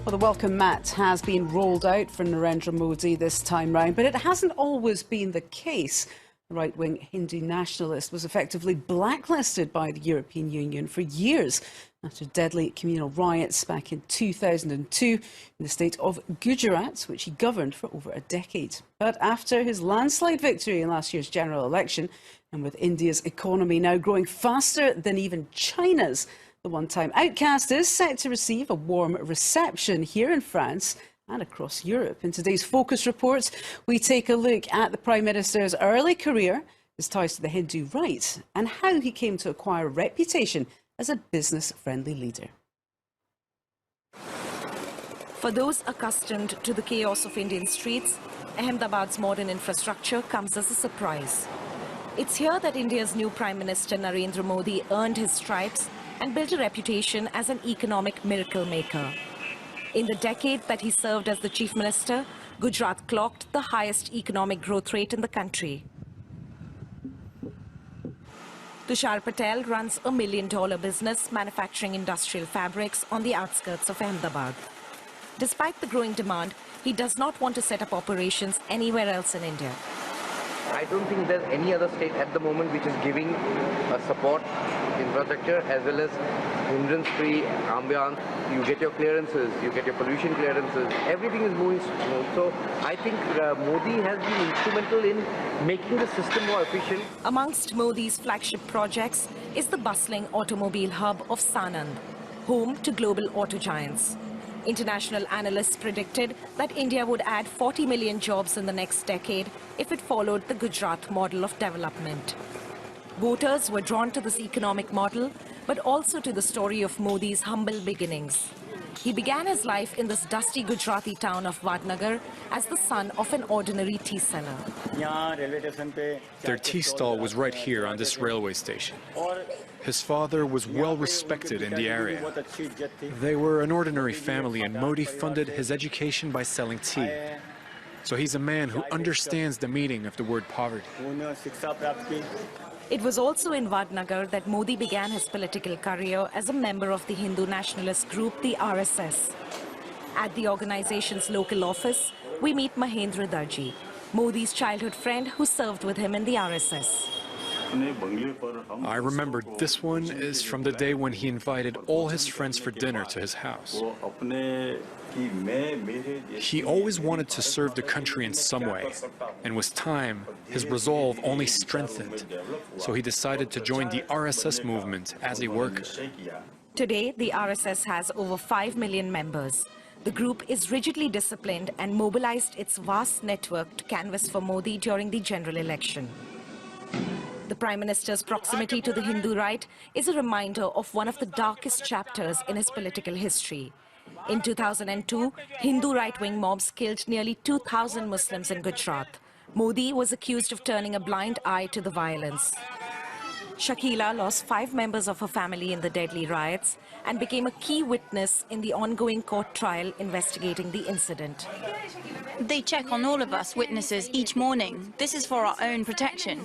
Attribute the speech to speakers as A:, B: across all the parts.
A: Well, the welcome mat has been rolled out for Narendra Modi this time round, but it hasn't always been the case. The right-wing Hindu nationalist was effectively blacklisted by the European Union for years after deadly communal riots back in 2002 in the state of Gujarat, which he governed for over a decade. But after his landslide victory in last year's general election, and with India's economy now growing faster than even China's, the one-time outcast is set to receive a warm reception here in France and across Europe. In today's Focus Report, we take a look at the Prime Minister's early career, his ties to the Hindu right, and how he came to acquire a reputation as a business-friendly leader.
B: For those accustomed to the chaos of Indian streets, Ahmedabad's modern infrastructure comes as a surprise. It's here that India's new Prime Minister Narendra Modi earned his stripes and built a reputation as an economic miracle maker. In the decade that he served as the Chief Minister, Gujarat clocked the highest economic growth rate in the country. Tushar Patel runs a $1 million business manufacturing industrial fabrics on the outskirts of Ahmedabad. Despite the growing demand, he does not want to set up operations anywhere else in India.
C: I don't think there's any other state at the moment which is giving a support infrastructure as well as hindrance-free ambiance. You get your clearances, you get your pollution clearances, everything is moving smooth. So I think Modi has been instrumental in making the system more efficient.
B: Amongst Modi's flagship projects is the bustling automobile hub of Sanand, home to global auto giants. International analysts predicted that India would add 40 million jobs in the next decade if it followed the Gujarat model of development. Voters were drawn to this economic model, but also to the story of Modi's humble beginnings. He began his life in this dusty Gujarati town of Vadnagar as the son of an ordinary tea seller.
D: Their tea stall was right here on this railway station. His father was well respected in the area. They were an ordinary family and Modi funded his education by selling tea. So he's a man who understands the meaning of the word poverty.
B: It was also in Vadnagar that Modi began his political career as a member of the Hindu nationalist group, the RSS. At the organization's local office, we meet Mahendra Darji, Modi's childhood friend who served with him in the RSS.
D: I remember this one is from the day when he invited all his friends for dinner to his house. He always wanted to serve the country in some way, and with time, his resolve only strengthened. So he decided to join the RSS movement as a worker.
B: Today, the RSS has over 5 million members. The group is rigidly disciplined and mobilized its vast network to canvass for Modi during the general election. The Prime Minister's proximity to the Hindu right is a reminder of one of the darkest chapters in his political history. In 2002, Hindu right-wing mobs killed nearly 2,000 Muslims in Gujarat. Modi was accused of turning a blind eye to the violence. Shakila lost 5 members of her family in the deadly riots and became a key witness in the ongoing court trial investigating the incident.
E: They check on all of us witnesses each morning. This is for our own protection.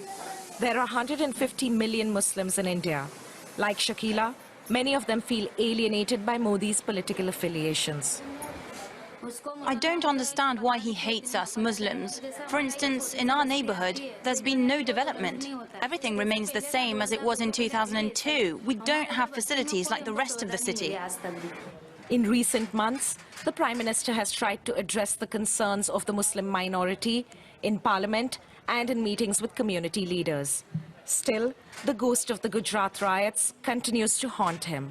B: There are 150 million Muslims in India. Like Shakila, many of them feel alienated by Modi's political affiliations.
E: I don't understand why he hates us Muslims. For instance, in our neighborhood, there's been no development. Everything remains the same as it was in 2002. We don't have facilities like the rest of the city.
B: In recent months, the Prime Minister has tried to address the concerns of the Muslim minority in Parliament and in meetings with community leaders. Still, the ghost of the Gujarat riots continues to haunt him.